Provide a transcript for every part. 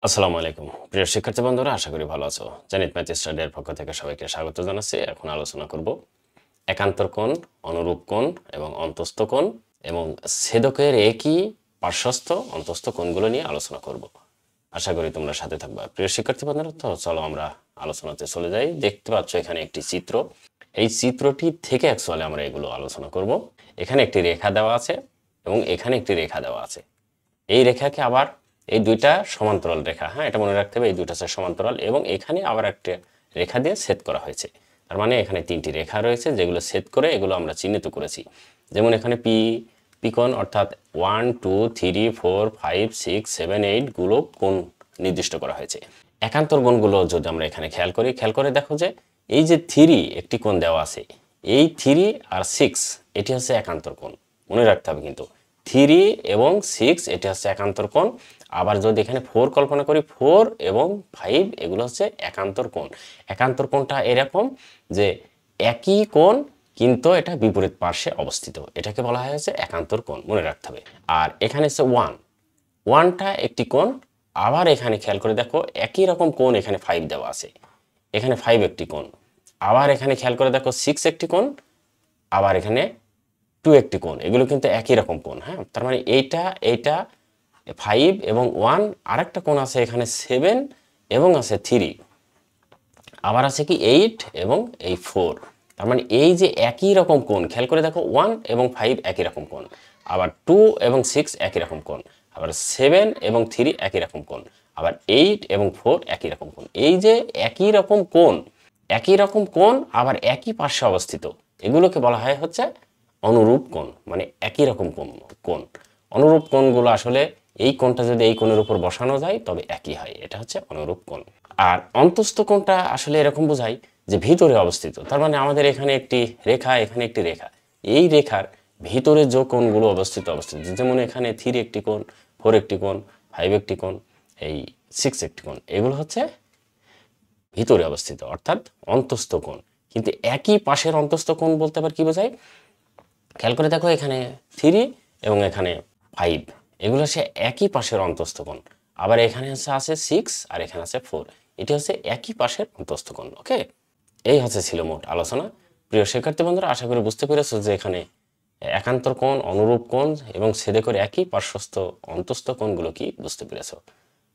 আসসালামু আলাইকুম প্রিয় শিক্ষার্থী বন্ধুরা, আশা করি ভালো আছো। জানিত ম্যাথ স্টাডির পক্ষ থেকে সবাইকে স্বাগত জানাচ্ছি। এখন আলোচনা করব একান্তর কোণ, অনুরূপ কোণ এবং অন্তস্থ কোণ এবং ছেদকের একই পার্শ্বস্থ অন্তস্থ কোণগুলো নিয়ে আলোচনা করব। আশা করি তোমরা সাথে থাকবা। প্রিয় শিক্ষার্থী বন্ধুরা, তো চলো আমরা আলোচনাতে চলে যাই। দেখতে পাচ্ছ এখানে একটি চিত্র। এই চিত্রটি থেকে অ্যাকচুয়ালি আমরা এগুলো আলোচনা করব। এখানে একটি রেখা দেওয়া আছে এবং এখানে একটি রেখা দেওয়া আছে। এই রেখাকে আবার এই দুইটা সমান্তরাল রেখা, হ্যাঁ, এটা মনে রাখতে হবে, এই দুইটা সমান্তরাল এবং এখানে আবার একটা রেখা দিয়ে ছেদ করা হয়েছে। তার মানে এখানে তিনটি রেখা রয়েছে যেগুলো ছেদ করে এগুলো আমরা চিহ্নিত করেছি। যেমন এখানে পি কোণ অর্থাৎ 1 2 3 4 5 6 7 8 গুলো কোণ নির্দিষ্ট করা হয়েছে। একান্তর কোণগুলো যদি আমরা এখানে খেয়াল করে দেখো যে এই যে 3 একটি কোণ দেওয়া আছে, এই 3 আর 6 এটি হচ্ছে একান্তর কোণ, মনে রাখতে হবে কিন্তু 3 এবং 6 এটি হচ্ছে একান্তর কোণ। আবার যদি এখানে 4 কল্পনা করি, 4 এবং 5 এগুলো হচ্ছে একান্তর কোণ। একান্তর কোণটা এরকম যে একই কোণ কিন্তু এটা বিপরীত পার্শ্বে অবস্থিত, এটাকে বলা হয় হচ্ছে একান্তর কোণ, মনে রাখতে হবে। আর এখানে হচ্ছে 1টা একটি কোণ। আবার এখানে খেয়াল করে দেখো একই রকম কোণ এখানে 5 দেওয়া আছে, এখানে 5 একটি কোণ। আবার এখানে খেয়াল করে দেখো 6 একটি কোণ, আবার এখানে 2 একটি কোণ। এগুলো কিন্তু একই রকম কোণ, হ্যাঁ। তার মানে এইটা 5 এবং 1, আরেকটা কোণ আছে এখানে 7 এবং আছে 3, আবার আছে কি 8 এবং এই 4। তার মানে এই যে একই রকম কোণ, খেয়াল করে দেখো 1 এবং 5 একই রকম কোণ, আবার 2 এবং 6 একই রকম কোণ, আবার 7 এবং 3 একই রকম কোণ, আবার 8 এবং 4 একই রকম কোণ। এই যে একই রকম কোণ আবার একই পার্শ্বে অবস্থিত, এগুলোকে বলা হয় হচ্ছে অনুরূপ কোণ, মানে একই রকম কোণ। অনুরূপ কোণগুলো আসলে এই কোণটা যদি এই কোণের উপর বসানো যায় তবে একই হয়, এটা হচ্ছে অনুরূপ কোণ। আর অন্তস্থ কোণটা আসলে এরকম বোঝায় যে ভিতরে অবস্থিত। তার মানে আমাদের এখানে একটি রেখা, এখানে একটি রেখা, এই রেখার ভিতরে যে কোণগুলো অবস্থিত, যেমন এখানে 3 একটি কোণ, 4 একটি কোণ, 5 একটি কোণ, এই 6 একটি কোণ, এগুলো হচ্ছে ভিতরে অবস্থিত অর্থাৎ অন্তস্থ কোণ। কিন্তু একই পাশের অন্তস্থ কোণ বলতে আবার কি বোঝায়, খেয়াল করে দেখো এখানে 3 এবং এখানে 5, এগুলো হচ্ছে একই পাশের অন্তস্থ কোণ। আবার এখানে আছে 6 আর এখানে আছে 4, এটি হচ্ছে একই পাশের অন্তস্থ কোণ। ওকে, এই ছিল মোট আলোচনা। প্রিয় শিক্ষার্থী বন্ধুরা, আশা করি বুঝতে পেরেছো যে এখানে একান্তর কোণ, অনুরূপ কোণ এবং ছেদে করে একই পার্শ্বস্থ অন্তস্থ কোণগুলো কি বুঝতে পেরেছো।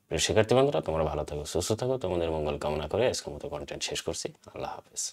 প্রিয় শিক্ষার্থী বন্ধুরা, তোমরা ভালো থাকো, সুস্থ থাকো, তোমাদের মঙ্গল কামনা করে আজকের মতো কন্টেন্ট শেষ করছি। আল্লাহ হাফেজ।